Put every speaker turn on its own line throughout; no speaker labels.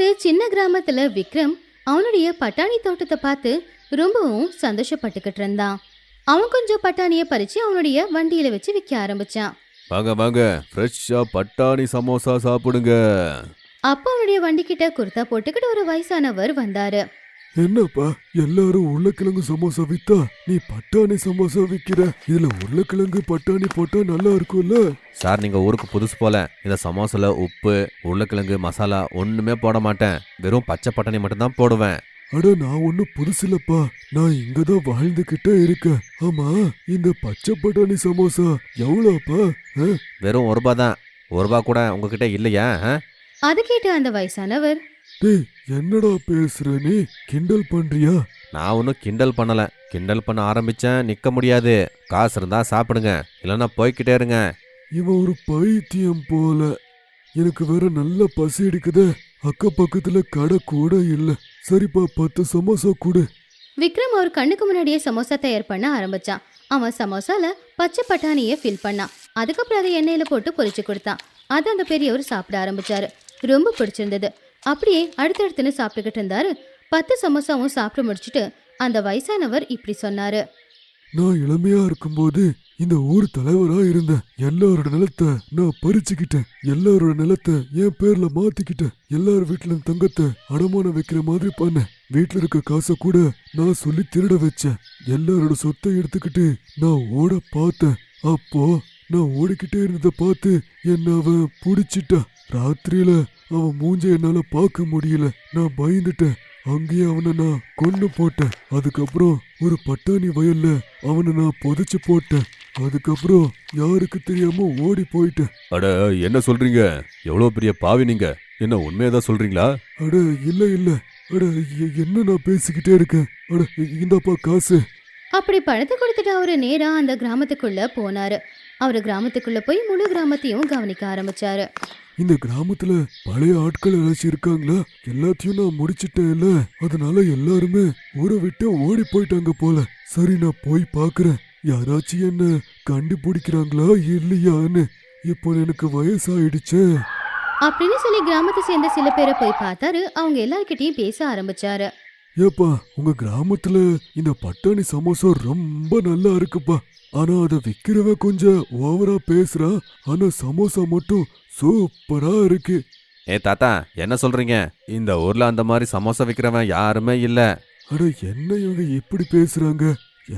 ஒரு சின்ன கிராமத்துல விக்ரம் அவனுடைய பட்டாணி தோட்டத்தை பார்த்து ரொம்பவும் சந்தோஷப்பட்டுக்கிட்டு இருந்தான். அவன் கொஞ்சம் பட்டாணியை பறிச்சு அவனுடைய வண்டியில வச்சு விற்க ஆரம்பிச்சான்.
வாங்க வாங்க, ஃப்ரெஷ்ஷா பட்டாணி சமோசா சாப்பிடுங்க.
அப்ப அவனுடைய வண்டி கிட்ட குர்தா போட்டுக்கிட்டு ஒரு வயசானவர் வந்தாரு.
என்னப்பா எல்லாரும் உருளைக்கிழங்கு சமோசா வித்தா நீ பட்டாணி சமோசா விக்கிற? இதுல உருளைக்கிழங்கு பட்டாணி போட்டா நல்லா இருக்கும்ல?
சார், நீங்க ஊருக்கு புதுசு போல. இந்த சமோசால உப்பு, உருளைக்கிழங்கு, மசாலா ஒண்ணுமே போட மாட்டேன். வெறும் பச்சை பட்டாணி மட்டும் தான் போடுவேன்.
அட, நான் ஒன்னும் புதுசு இல்லப்பா, நான் இங்கதான் வாழ்ந்துகிட்டே இருக்கேன். ஆமா, இந்த பச்சை பட்டாணி சமோசா எவ்வளோப்பா?
வெறும் ₹1 தான். ₹1 கூட உங்ககிட்ட இல்லையா?
அது கேட்டு அந்த வயசானவர்,
டேய், என்னடா பேசுற நீ? கிண்டல் பண்றியா?
நான் ஒன்றும் கிண்டல் பண்ணல. கிண்டல் பண்ண ஆரம்பிச்சேன் நிக்க முடியாது. காசு இருந்தா சாப்பிடுங்க, இல்லைன்னா போய்கிட்டே இருங்க.
இவன் ஒரு பைத்தியம் போல. எனக்கு வேற நல்ல பசி எடுக்குதே. அக்க பக்கத்துல கடை கூட இல்ல. சரிப்பா, 10 சமோசா கொடு.
விக்ரம் அவர் கண்ணுக்கு முன்னாடியே சமோசா தயார் பண்ண ஆரம்பிச்சான். அவன் சமோசால பச்சை பட்டாணியை ஃபில் பண்ணான். அதுக்கப்புறம் அதை எண்ணெயில போட்டு பொரிச்சு கொடுத்தான். அதை அந்த பெரியவர் சாப்பிட ஆரம்பிச்சாரு. ரொம்ப பிடிச்சிருந்தது. அப்படியே அடுத்தடுத்துன்னு சாப்பிட்டுக்கிட்டு இருந்தாரு. 10 சமோசாவும் சாப்பிட்டு முடிச்சுட்டு அந்த வயசானவர் இப்படி சொன்னாரு.
நான் இளமையா இருக்கும்போது இந்த ஊர் தலைவரா இருந்தேன். எல்லாரோட நிலத்தை நான் பறிச்சுக்கிட்டேன். எல்லாரோட நிலத்தை என் பேர்ல மாத்திக்கிட்டேன். எல்லார் வீட்டுல தங்கத்தை அடமானம் வைக்கிற மாதிரி பண்ணேன். வீட்டுல இருக்க காசை கூட நான் சொல்லி திருட வச்சேன். எல்லாரோட சொத்தை எடுத்துக்கிட்டு நான் ஓட பார்த்தேன். அப்போ நான் ஓடிக்கிட்டே இருந்ததை பார்த்து என்ன அவன் புடிச்சிட்டான். ராத்திரியில அவன் மூஞ்ச என்னால பார்க்க முடியல. நான் பயந்துட்டேன். அங்கேயே அவனை நான் கொன்னு போட்டேன். அதுக்கப்புறம் ஒரு பட்டாணி வயல்ல அவனை நான் புதைச்சு போட்டேன். அதுக்கப்புறம் யாருக்கு தெரியாம ஓடி போயிட்டேன்.
அட, என்ன சொல்றீங்க? எவ்வளவு பெரிய பாவி நீங்க! என்ன உண்மையதான் சொல்றீங்களா?
அட இல்ல. அட, என்ன நான் பேசிக்கிட்டே இருக்கேன். அட, இந்தப்பா காசு.
அப்படி பணத்தை கொடுத்துட்டு அவரு நேரா அந்த கிராமத்துக்குள்ள போனாரு. அவரு கிராமத்துக்குள்ள போய் முழு கிராமத்தையும் கவனிக்க ஆரம்பிச்சாரு.
இந்த கிராமத்துல பழைய ஆட்கள் ஏதாச்சும் இருக்காங்களா? எல்லாத்தையும் நான் முடிச்சிட்டேன்ல, அதனால எல்லாருமே ஊரை விட்டு ஓடி போயிட்டாங்க போல. சரி, நான் போய் பாக்குறேன். யாராச்சும் என்ன கண்டுபிடிக்கிறாங்களா இல்லையான்னு. இப்போ எனக்கு வயசாயிடுச்சே
அப்படின்னு சொல்லி கிராமத்தை சேர்ந்த சில பேரை போய் பார்த்தாரு. அவங்க எல்லார்கிட்டயும் பேச ஆரம்பிச்சாரு.
ஏப்பா, உங்க கிராமத்துல இந்த பட்டாணி சமோசா ரொம்ப நல்லா இருக்குப்பா. ஆனா அதை விக்கிறவ கொஞ்சம் ஓவரா பேசுறா. ஆனா சமோசா மட்டும் சூப்பரா இருக்கு.
ஏ தாத்தா, என்ன சொல்றீங்க? இந்த ஊர்ல அந்த மாதிரி சமோசா விற்கிறவன் யாருமே இல்ல.
அட, என்ன இவங்க இப்படி பேசுறாங்க?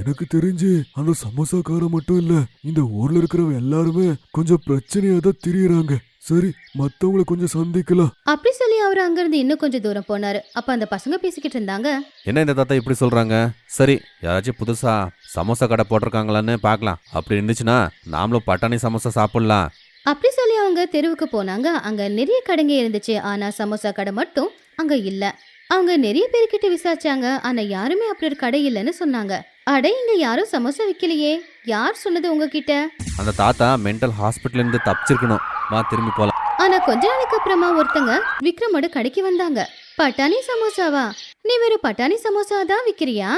எனக்கு தெரிஞ்சு அந்த சமோசாக்கார மட்டும் இல்ல, இந்த ஊர்ல இருக்கிறவங்க எல்லாருமே கொஞ்சம் பிரச்சனையா தான் திரியறாங்க. சரி, மத்தவங்களை கொஞ்சம் சந்திக்கலாம்.
அப்படி சொல்லி அவரு அங்கிருந்து இன்னும் கொஞ்சம் தூரம் போனாரு. அப்ப அந்த பசங்க பேசிக்கிட்டு இருந்தாங்க.
என்ன இந்த தாத்தா இப்படி சொல்றாங்க? சரி, யாராச்சும் புதுசா சமோசா கடை போட்டிருக்காங்களான்னு பார்க்கலாம். அப்படி இருந்துச்சுன்னா நாமளும் பட்டாணி சமோசா சாப்பிடலாம்.
அப்படி சொல்லி அவங்க தெருவுக்கு போனாங்க. அங்க நிறைய கடைங்க இருந்துச்சு. ஆனா சமோசா கடை மட்டும் அங்க இல்ல. அவங்க நிறைய பேர்கிட்ட விசாரிச்சாங்க. ஆனா யாருமே அப்படி ஒரு கடை இல்லைன்னு சொன்னாங்க. அட, இங்க யாரும் சமோசா விக்கலையே. யார் சொன்னது உங்ககிட்ட?
அந்த தாத்தா மென்டல் ஹாஸ்பிட்டல் இருந்து தப்பிச்சிருக்கணும். வா, திரும்பி போலாம்.
ஆனா கொஞ்ச நாளைக்கு அப்புறமா ஒருத்தங்க விக்ரமோட கடைக்கு வந்தாங்க. பட்டாணி சமோசாவா? நீ வெறும் பட்டாணி சமோசா தான் விக்கிறியா?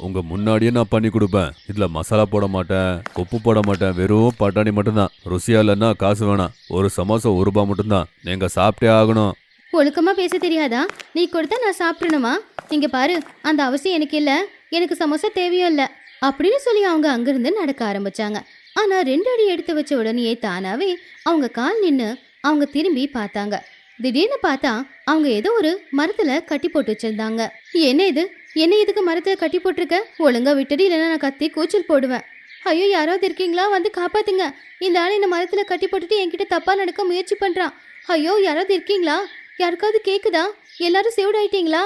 உங்க முன்னாடியே நான் பண்ணி கொடுப்பேன். இதுல மசாலா போட மாட்டேன், உப்பு போட மாட்டேன். வெறும் பட்டாணி மட்டும்தான். ருசியா இல்லைன்னா காசு வேணாம். ஒரு சமோசா ₹1 மட்டும்தான். நீங்க சாப்பிட்டே ஆகணும்.
ஒழுக்கமா பேச தெரியாதா? நீ கொடுத்தா நான் சாப்பிடணுமா? இங்க பாரு, அந்த அவசியம் எனக்கு இல்ல. எனக்கு சமோசா தேவையும் இல்ல அப்படின்னு சொல்லி அவங்க அங்கிருந்து நடக்க ஆரம்பிச்சாங்க. ஆனா 2 அடி எடுத்து வச்ச உடனே தானாவே அவங்க கால் நின்னு அவங்க திரும்பி பார்த்தாங்க. திடீர்னு பார்த்தா அவங்க ஏதோ ஒரு மரத்துல கட்டி போட்டு வச்சிருந்தாங்க. என்ன இது? என்ன இதுக்கு மரத்துல கட்டி போட்டிருக்க? ஒழுங்கா விட்டுடு, இல்லைன்னா நான் கத்தி கூச்சல் போடுவேன். ஐயோ, யாராவது இருக்கீங்களா? வந்து காப்பாத்துங்க. இந்த ஆள் இந்த மரத்துல கட்டி போட்டுட்டு என்கிட்ட தப்பா நடக்க முயற்சி பண்றான். ஐயோ, யாராவது இருக்கீங்களா? யாருக்காவது கேக்குதா? எல்லாரும் சேவ்டாயிட்டீங்களா?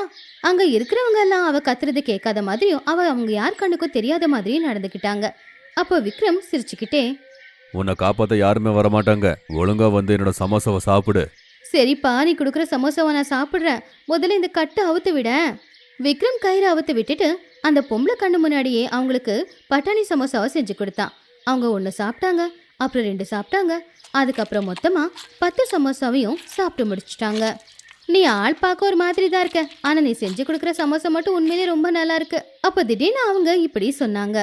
அங்க இருக்கிறவங்க எல்லாம் அவ கத்துறது கேட்காத மாதிரியும் அவங்க யார் கண்ணுக்கும் தெரியாத மாதிரியும் நடந்துக்கிட்டாங்க. அப்போ விக்ரம் சிரிச்சுக்கிட்டே,
உன்னை காப்பாத்த யாருமே வரமாட்டாங்க. ஒழுங்கா வந்து என்னோட சமோசாவை சாப்பிடு.
சரிப்பா, நீ கொடுக்குற சமோசாவை நான் சாப்பிட்றேன். முதல்ல இந்த கட்டை அவுத்து விட. விக்ரம் கயிறு அவுத்து விட்டுட்டு அந்த பொம்பளை கண்ணு முன்னாடியே அவங்களுக்கு பட்டாணி சமோசாவை செஞ்சு கொடுத்தான். அவங்க 1 சாப்பிட்டாங்க, அப்புறம் 2 சாப்பிட்டாங்க. அதுக்கப்புறம் மொத்தமா 10 சமோசாவையும் சாப்பிட்டு முடிச்சுட்டாங்க. நீ ஆள் பார்க்க ஒரு மாதிரி தான் இருக்க, ஆனா நீ செஞ்சு கொடுக்குற சமோசா மட்டும் உண்மையிலே ரொம்ப நல்லா இருக்கு. அப்போ திடீர்னு அவங்க இப்படி சொன்னாங்க.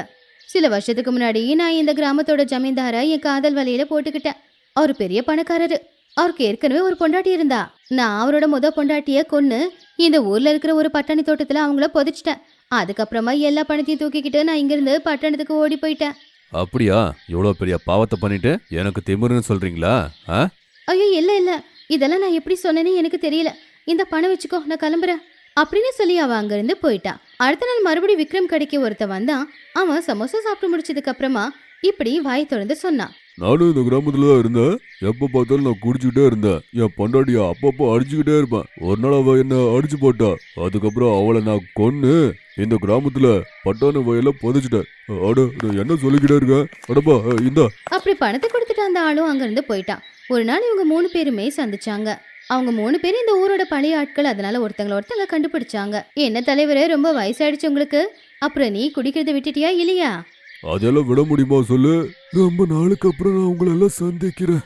சில வருஷத்துக்கு முன்னாடி நான் இந்த கிராமத்தோட ஜமீன்தாரை என் காதல் வலையில போட்டுக்கிட்டேன். அவர் பெரிய பணக்காரரு. அவருக்கு ஏற்கனவே ஒரு பொண்டாட்டி இருந்தா. நான் அவரோட பொண்டாட்டிய கொன்னு இந்த ஊர்ல இருக்கிற ஒரு பட்டாணி தோட்டத்துல அவங்கள புதைச்சிட்டேன். அதுக்கப்புறமா எல்லா பணத்தையும் தூக்கிக்கிட்டு நான் இங்கிருந்து பட்டணத்துக்கு ஓடி போயிட்டேன்.
அப்படியா? இவ்வளோ பெரிய பாவத்தை பண்ணிட்டு எனக்கு திமிருன்னு சொல்றீங்களா? ஆ?
ஐயோ இல்ல இதெல்லாம் நான் எப்படி சொன்னேன்னு எனக்கு தெரியல. இந்த பணம் வச்சுக்கோ, நான் கிளம்புறேன் அப்படின்னு சொல்லி அவ அங்கிருந்து போயிட்டா. அடுத்த நாள் மறுபடியும் விக்ரம் கடைக்கு ஒருத்த வந்தான். அவன் சமோசா சாப்பிட்டு முடிச்சதுக்கு அப்புறமா இப்படி வாய் தொடர்ந்து சொன்னான்.
நானும் இந்த கிராமத்துல தான் இருந்தேன். எப்ப பார்த்தாலும் நான் குடிச்சுக்கிட்டே இருந்தேன். என் பொண்டாட்டிய அப்பப்போ அடிச்சுக்கிட்டே இருப்பேன். ஒரு நாள் அவ என்ன அடிச்சு போட்டா. அதுக்கப்புறம் அவளை நான் கொன்னு இந்த கிராமத்துல பட்டாணி வயல புதைச்சிட்டேன். அட நான் என்ன சொல்லிக்கிட்டே இருக்கேன். அடப்பா இந்தா.
அப்படி பணத்தை கொடுத்துட்டு அந்த ஆளும் அங்கிருந்து போயிட்டான். ஒரு நாள் இவங்க 3 பேருமே சந்திச்சாங்க. அவங்க 3 பேரும் இந்த ஊரோட பழைய ஆட்கள். அதனால ஒருத்தங்க கண்டுபிடிச்சாங்க. என்ன தலைவரே, ரொம்ப வயசாயிடுச்சு உங்களுக்கு, அப்புறம் நீ குடிக்கிறத விட்டுட்டியா இல்லையா?
அதெல்லாம் விட முடியுமா சொல்லு. ரொம்ப நாளுக்கு அப்புறம் நான் உங்களை எல்லாம் சந்திக்கிறேன்.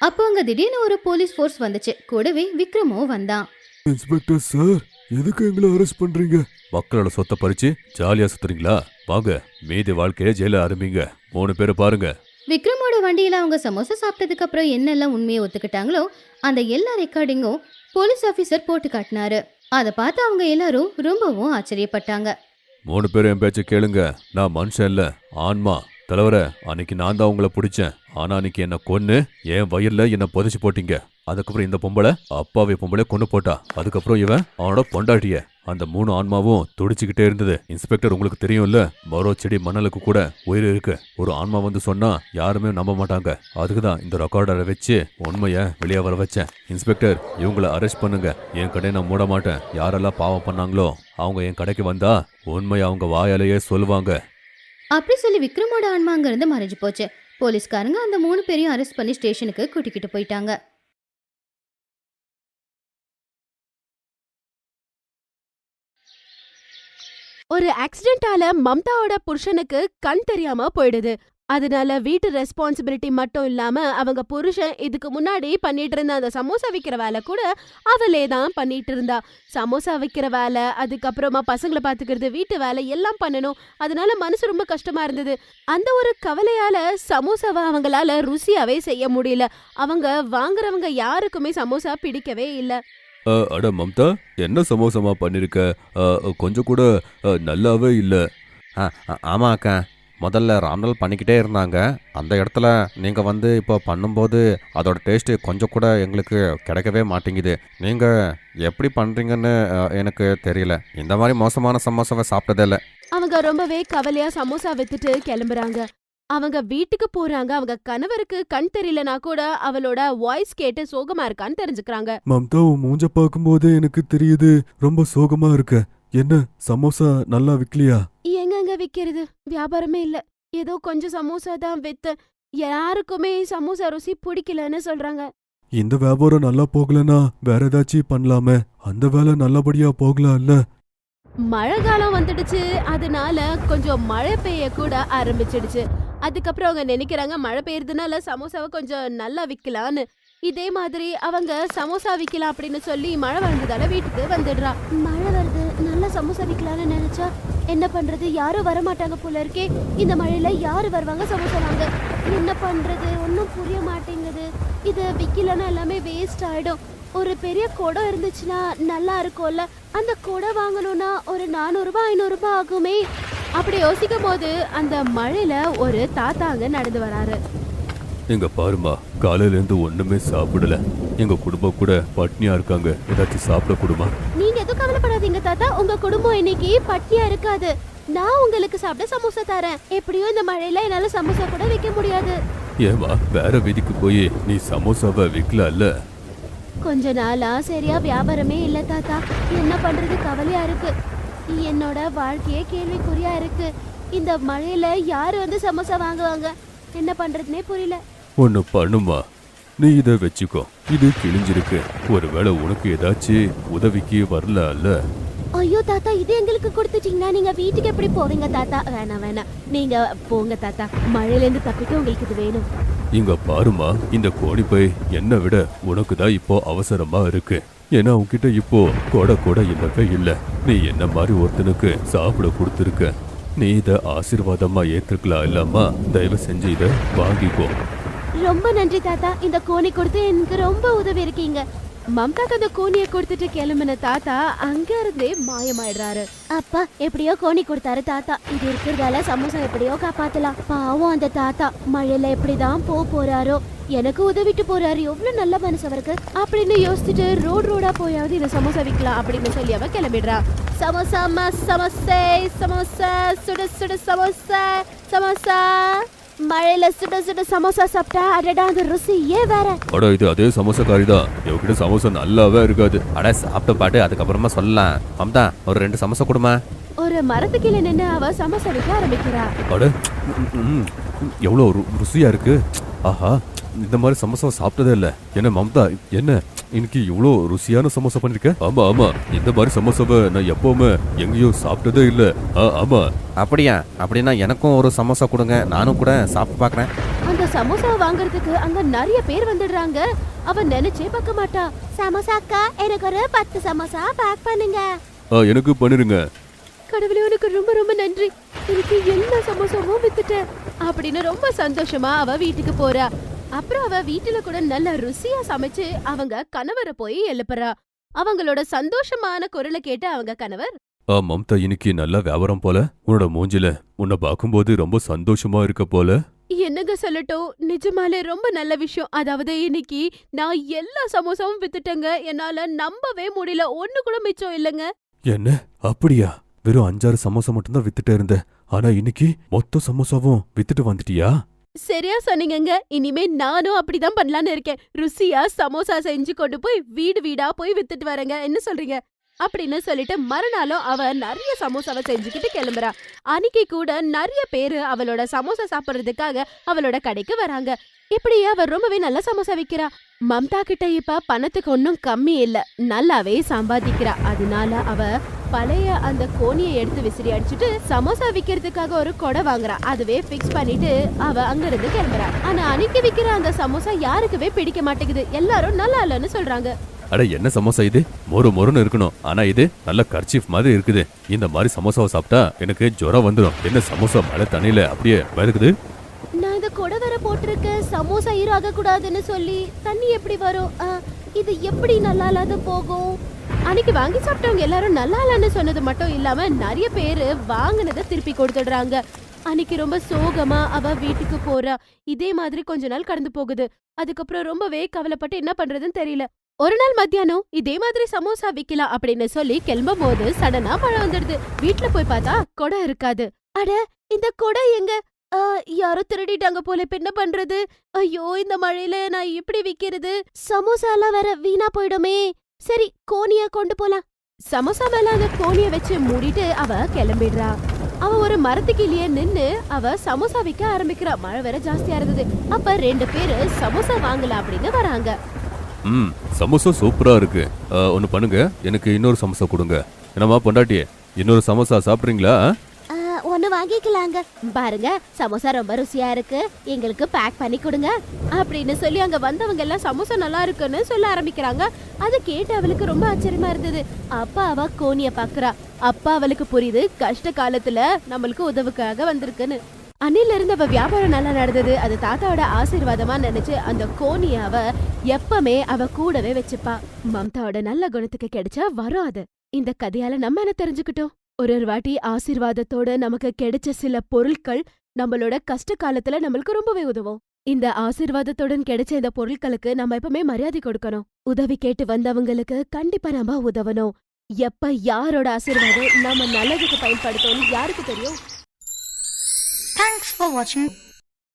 அப்போ அங்க திடீர்னு ஒரு போலீஸ் ஃபோர்ஸ் வந்துச்சு. கூடவே விக்ரமும் வந்தான்.
இன்ஸ்பெக்டர் சார், எதுக்கு எங்களை அரெஸ்ட் பண்றீங்க?
மக்களோட சொத்தை பறிச்சு ஜாலியா சுத்துறீங்களா? வாங்க, மீதி வாழ்க்கையில ஜெயில ஆரம்பிங்க. 3 பேரை பாருங்க.
விக்ரமோட வண்டியில அவங்க சமோசா சாப்பிட்டதுக்கு அப்புறம் என்னெல்லாம் உண்மையை ஒத்துக்கிட்டாங்களோ அந்த எல்லா ரெக்கார்டிங்கும் போலீஸ் ஆபீசர் போட்டு காட்டினாரு. அதை பார்த்து அவங்க எல்லாரும் ரொம்பவும் ஆச்சரியப்பட்டாங்க.
3 பேரும் என் பேச்ச கேளுங்க. நான் மனுஷன் இல்ல, ஆன்மா. தலைவர, அன்னைக்கு நான் தான் உங்களை பிடிச்சேன். ஆனா அன்னைக்கு என்ன கொன்னு என் வயல்ல என்ன புதைச்சு போட்டீங்க. அதுக்கப்புறம் இந்த பொம்பளை அப்பாவை பொம்பளை கொண்டு போட்டா. அதுக்கப்புறம் இவன் அவனோட பொண்டாட்டிய. அந்த 3 ஆன்மாவும் துடிச்சுக்கிட்டே இருந்தது. இன்ஸ்பெக்டர், உங்களுக்கு தெரியும்ல, மரோ செடி மணலுக்கு கூட உயிர் இருக்கு. ஒரு ஆன்மா வந்து சொன்னா யாருமே நம்ப மாட்டாங்க. அதுக்குதான் இந்த ரெக்கார்டரை வச்சு உண்மைய வெளியே வர வச்சேன். இன்ஸ்பெக்டர், இவங்களை அரெஸ்ட் பண்ணுங்க. என் கடையை நான் மூட மாட்டேன். யாரெல்லாம் பாவம் பண்ணாங்களோ அவங்க என் கடைக்கு வந்தா உண்மையை அவங்க வாயாலேயே சொல்லுவாங்க.
அப்படி சொல்லி விக்ரமோட ஆன்மா அங்கிருந்து மறைஞ்சு போச்சு. போலீஸ்காரங்க அந்த 3 பேரையும் அரெஸ்ட் பண்ணி ஸ்டேஷனுக்கு கூட்டிக்கிட்டு போயிட்டாங்க.
ஒரு ஆக்சிடென்டால மம்தாவோட புருஷனுக்கு கண் தெரியாம போயிடுது. அதனால வீட்டு ரெஸ்பான்சிபிலிட்டி மட்டும் இல்லாம அவங்க புருஷன் இதுக்கு முன்னாடி பண்ணிட்டு இருந்த அந்த சமோசா விக்கிற வேலை கூட அவளே தான் பண்ணிட்டு இருந்தா. சமோசா விக்கிற வேலை, அதுக்கப்புறமா பசங்களை பாத்துக்கிறது, வீட்டு வேலை எல்லாம் பண்ணணும். அதனால மனசு ரொம்ப கஷ்டமா இருந்தது. அந்த ஒரு கவலையால சமோசாவை அவங்களால ருசியாவே செய்ய முடியல. அவங்க வாங்குறவங்க யாருக்குமே சமோசா பிடிக்கவே இல்லை.
அட மம்தா, என்ன சமோசமா பண்ணிருக்க? கொஞ்சம் கூட நல்லாவே இல்ல.
ஆமா அக்கா, முதல்ல ராம்நாள் பண்ணிக்கிட்டே இருந்தாங்க. அந்த இடத்துல நீங்கள் வந்து இப்போ பண்ணும்போது அதோட டேஸ்ட்டு கொஞ்சம் கூட எங்களுக்கு கிடைக்கவே மாட்டேங்குது. நீங்கள் எப்படி பண்ணுறீங்கன்னு எனக்கு தெரியல. இந்த மாதிரி மோசமான சமோசாவை சாப்பிட்டதே இல்லை.
அவங்க ரொம்பவே கவலையா சமோசா வித்துட்டு கிளம்புறாங்க. அவங்க வீட்டுக்கு போறாங்க. அவங்க கணவருக்கு கண் தெரியலனா கூட அவளோட வாய்ஸ் கேட்டு சோகமா இருக்கான்னு தெரிஞ்சுக்கிறாங்க.
மம்தா, உன் மூஞ்ச பார்க்கும்போதே எனக்கு தெரியுது ரொம்ப சோகமா இருக்க. என்ன சமோசா நல்லா விக்கலையா?
எங்கங்க விக்கிறது? வியாபாரமே இல்ல. ஏதோ கொஞ்சம் சமோசா தான் வித்து. யாருக்குமே சமோசா ருசி பிடிக்கலன்னு சொல்றாங்க.
இந்த வியாபாரம் நல்லா போகலனா வேற ஏதாச்சும் பண்ணலாமே. அந்த வேலை நல்லபடியா போகலாம்ல.
மழை காலம் வந்துடுச்சு. அதனால கொஞ்சம் மழை பெய்ய கூட ஆரம்பிச்சிடுச்சு. அதுக்கப்புறம் அவங்க நினைக்கிறாங்க மழை பெய்யறதுனால சமோசாவை கொஞ்சம் நல்லா விக்கலான்னு. இதே மாதிரி அவங்க சமோசா விக்கலாம் அப்படின்னு சொல்லி மழை வந்ததால வீட்டுக்கு வந்துடுறா. மழை வருது, நல்லா சமோசா விக்கலான்னு நினைச்சா என்ன பண்றது? யாரும் வரமாட்டாங்க போல இருக்கே. இந்த மழையில யாரு வருவாங்க சமோசா வாங்க? என்ன பண்றது? ஒன்னும் புரிய மாட்டேங்குது. இது விக்கலன்னா எல்லாமே வேஸ்ட் ஆயிடும். ஒரு பெரிய குடம் இருந்துச்சுன்னா நல்லா இருக்கும்ல. அந்த குடம் வாங்கணும்னா ஒரு 400 ரூபாய் 500 ரூபாய் ஆகுமே. அப்படி யோசிக்கும் போது அந்த மழையில ஒரு தாத்தா அங்க நடந்து வராரு.
எங்க பாருமா, காலையில இருந்து ஒண்ணுமே சாப்பிடல. எங்க குடும்பம் கூட பட்னியா இருக்காங்க. ஏதாச்சும் சாப்பிட கொடுமா?
நீங்க எதுவும் கவலைப்படாதீங்க தாத்தா, உங்க குடும்பம் இன்னைக்கு பட்டியா இருக்காது. நான் உங்களுக்கு சாப்பிட சமோசா தரேன். எப்படியும் இந்த மழையில என்னால சமோசா கூட விற்க முடியாது.
ஏமா, வேற வீதிக்கு போய் நீ சமோசாவை விக்கலாம்ல?
கொஞ்ச நாளா சரியா வியாபாரமே இல்ல தாத்தா. என்ன பண்றது? கவலையா இருக்கு. என்னோட வாழ்க்கையே கேள்விக்குறியா இருக்கு. இந்த மழையில யாரு வந்து சமோசா வாங்குவாங்க? என்ன பண்றதுனே புரியல.
ஒன்னு பண்ணுமா, நீ இதை வச்சுக்கோ. இது கிழிஞ்சிருக்கு. ஒருவேளை உனக்கு ஏதாச்சும் உதவிக்கு வரல.
ஐயோ தாத்தா, இது எங்களுக்கு கொடுத்துட்டீங்கன்னா நீங்க வீட்டுக்கு எப்படி போவீங்க தாத்தா? வேணாம், நீங்க போங்க தாத்தா. மழையில இருந்து தப்பிக்க உங்களுக்கு இது வேணும்.
இங்க பாருமா, இந்த கோணி பை என்னை விட உனக்கு தான் இப்போ அவசரமா இருக்கு. ஏன்னா உன்கிட்ட இப்போ கூட இல்லவே இல்ல. நீ என்ன மாதிரி ஒருத்தனுக்கு சாப்பிட கொடுத்துருக்க. நீ இதை ஆசீர்வாதமா ஏத்துக்கலாம் இல்லாமா? தயவு செஞ்சு இதை வாங்கிக்கோ.
ரொம்ப நன்றி தாத்தா. இந்த கோணி கொடுத்து எனக்கு ரொம்ப உதவி இருக்கீங்க. மம்தாக்கு அந்த கோணியை கொடுத்துட்டு கிளம்பின தாத்தா அங்க இருந்தே மாயமாயிடுறாரு. அப்பா எப்படியோ கோணி கொடுத்தாரு தாத்தா, இது இருக்கிறதால சமோசா எப்படியோ காப்பாத்தலாம். பாவம் அந்த தாத்தா மழையில எப்படிதான் போறாரோ, எனக்கு உதவிட்டு போறாரு, எவ்வளவு நல்ல மனசு அவருக்கு அப்படின்னு யோசிச்சுட்டு ரோடா போயாவது இந்த சமோசா விற்கலாம் அப்படின்னு சொல்லி அவ கிளம்பிடுறா. சமோசா சமோசா சமோசா சுட சுட சமோசா சமோசா. மழையில சுட சுட சமோசா சாப்பிட்டா அடடா அந்த ருசியே வேற.
அட இது அதே சமோசாக்காரி தான், இவகிட்ட சமோசா நல்லாவே இருக்காது.
அட சாப்பிட்ட பாட்டு அதுக்கப்புறமா சொல்லலாம். மம்தா ஒரு 2 சமோசா கொடுமா.
ஒரு மரத்துக்கு கீழே நின்று அவ சமோசா விற்க ஆரம்பிக்கிறா.
அட எவ்வளோ ருசியா இருக்கு. ஆஹா, இந்த மாதிரி சமோசா சாப்பிட்டதே இல்ல. என்ன மம்தா, என்ன இன்னைக்கு இவ்வளோ ருசியான சமோசா பண்ணிருக்க? ஆமா ஆமா, இந்த மாதிரி சமோசாவை நான் எப்பவுமே எங்கேயும் சாப்பிட்டதே இல்ல. ஆமா.
அப்படியா? அப்படின்னா எனக்கும் ஒரு சமோசா கொடுங்க, நானும் கூட சாப்பிட்டு பார்க்கறேன்.
அந்த சமோசா வாங்குறதுக்கு அங்க நிறைய பேர் வந்துடுறாங்க. அவ நினைச்சே பார்க்க மாட்டா. சமோசா அக்கா, எனக்கு ஒரு 10 சமோசா பேக் பண்ணுங்க.
எனக்கு பண்ணிருங்க.
கடவுளே, உனக்கு ரொம்ப ரொம்ப நன்றி, எனக்கு எல்லா சமோசாவும் வித்துட்டேன் அப்படின்னு ரொம்ப சந்தோஷமா அவ வீட்டுக்கு போறா. அப்புறம் அவ வீட்டுல கூட நல்ல ருசியா சமைச்சு அவங்க கணவரை போய் எழுப்புறா. அவங்களோட சந்தோஷமான குரலை கேட்டு அவங்க கணவர்,
மம்தா இன்னைக்கு நல்ல வியாபாரம் போல. உன்னோட மூஞ்சில உன்னை பார்க்கும்போது ரொம்ப சந்தோஷமா இருக்க போல.
என்னங்க சொல்லட்டும், நிஜமாலே ரொம்ப நல்ல விஷயம். அதாவது இன்னைக்கு நான் எல்லா சமோசாவும் வித்துட்டேங்க. என்னால நம்பவே முடியல, ஒண்ணு கூட மிச்சம் இல்லைங்க.
என்ன அப்படியா? வெறும் 5-6 சமோசா மட்டும்தான் வித்துட்டு இருந்த, ஆனா இன்னைக்கு மொத்த சமோசாவும் வித்துட்டு வந்துட்டியா?
சரியா சொன்னீங்கங்க. இனிமே நானும் அப்படிதான் பண்ணலான்னு இருக்கேன். ருசியா சமோசா செஞ்சு கொண்டு போய் வீடு வீடா போய் வித்துட்டு வரேங்க. என்ன சொல்றீங்க அப்படின்னு சொல்லிட்டு மறுநாளும் அவ நிறைய சமோசாவை செஞ்சுக்கிட்டு கிளம்புறா. அன்னைக்கு கூட நிறைய பேரு அவளோட சமோசா சாப்பிடுறதுக்காக அவளோட கடைக்கு வராங்க. இப்படியே அவ ரொம்பவே நல்ல சமோசா விக்கிறா. மம்தா கிட்ட இப்ப பணத்துக்கு ஒன்னும் கம்மி இல்ல, நல்லாவே சம்பாதிக்கிறா. அதனால அவ பழைய அந்த கோணியை எடுத்து விசிறி அடிச்சுட்டு சமோசா விக்கிறதுக்காக ஒரு கொடை வாங்குறா. அதுவே பிக்ஸ் பண்ணிட்டு அவ அங்க இருந்து கிளம்புறா. ஆனா அன்னைக்கு விக்கிற அந்த சமோசா யாருக்குமே பிடிக்க மாட்டேங்குது. எல்லாரும் நல்லா இல்லன்னு சொல்றாங்க.
அட என்ன சமோசா இது? மொறுன்னு இருக்கணும், ஆனா இது நல்ல கர்ச்சீஃப் மாதிரி இருக்குது. இந்த மாதிரி சமோசாவை சாப்பிட்டா எனக்கு ஜுரம் வந்துடும். என்ன சமோசா மழை தண்ணியில அப்படியே மிதக்குது.
நான் இந்த கொடை வேற போட்டிருக்கேன், சமோசா ஈராக கூடாதுன்னு சொல்லி. தண்ணி எப்படி வரும்? இது எப்படி நல்லா இல்லாத போகும்? அன்னைக்கு வாங்கி சாப்பிட்டவங்க எல்லாரும் நல்லா இல்லன்னு சொன்னது மட்டும் இல்லாம நிறைய பேரு வாங்கினதை திருப்பி கொடுத்துடுறாங்க. அன்னைக்கு ரொம்ப சோகமா அவ வீட்டுக்கு போறா. இதே மாதிரி கொஞ்ச நாள் கடந்து போகுது. அதுக்கப்புறம் ரொம்பவே கவலைப்பட்டு என்ன பண்றதுன்னு தெரியல. ஒரு நாள் மத்தியானம் இதே மாதிரி சமோசா விக்கலாம் அப்படின்னு சொல்லி கிளம்பும் போது சடனா மழை வந்துடுது. வீட்டுல போய் பார்த்தா கொடை இருக்காது. அட, இந்த கொடை எங்க? யாரோ திருடிட்டாங்க போல. இப்ப என்ன பண்றது? ஐயோ, இந்த மழையில நான் எப்படி விக்கிறது? சமோசா எல்லாம் வேற வீணா போயிடுமே. சரி, கோணிய கொண்டு போலாம். சமோசா மேல அந்த கோணிய வச்சு மூடிட்டு அவ கிளம்பிடுறா. அவ ஒரு மரத்துக்கிலேயே நின்னு அவ சமோசா விற்க ஆரம்பிக்கிறா. மழை வேற ஜாஸ்தியா இருந்தது. அப்ப 2 பேரு சமோசா வாங்கலாம் அப்படின்னு வராங்க.
சமோசா சூப்பரா இருக்கு. ஒன்னு பண்ணுங்க, எனக்கு இன்னொரு சமோசா கொடுங்க. என்னம்மா பொண்டாட்டியே, இன்னொரு சமோசா சாப்பிட்றீங்களா?
ஒன்னு வாங்கிக்கலாங்க. பாருங்க, சமோசா ரொம்ப ருசியா இருக்கு, எங்களுக்கு பேக் பண்ணி கொடுங்க அப்படின்னு சொல்லி அங்க வந்தவங்க எல்லாம் சமோசா நல்லா இருக்குன்னு சொல்ல ஆரம்பிக்கிறாங்க. அதை கேட்டு அவளுக்கு ரொம்ப ஆச்சரியமா இருந்தது. அப்பா அவ கோணிய பாக்குறா. அப்பா அவளுக்கு புரியுது, கஷ்ட காலத்துல நம்மளுக்கு உதவுக்காக வந்திருக்குன்னு. அன்னில இருந்து அவ வியாபாரம் நல்லா நடந்தது. அது தாத்தாவோட ஆசீர்வாதமா நினைச்சு அந்த கோணிய அவ எப்பவுமே அவ கூடவே வச்சுப்பா. மம்தாவோட நல்ல குணத்துக்கு கிடைச்சா வரும் அது. இந்த கதையால நம்ம என்ன தெரிஞ்சுக்கிட்டோம்? ஒரு வாட்டி ஆசீர்வாதத்தோட நமக்கு கிடைச்ச சில பொருட்கள் நம்மளோட கஷ்ட காலத்துல நம்மளுக்கு ரொம்பவே உதவும். இந்த ஆசீர்வாதத்துடன் கிடைச்ச இந்த பொருட்களுக்கு நம்ம எப்பவுமே மரியாதை கொடுக்கணும். உதவி கேட்டு வந்தவங்களுக்கு கண்டிப்பா நம்ம உதவணும். எப்ப யாரோட ஆசீர்வாதம் நம்ம நல்லதுக்கு பயன்படுத்தணும் யாருக்கு தெரியும்?
Thanks for watching.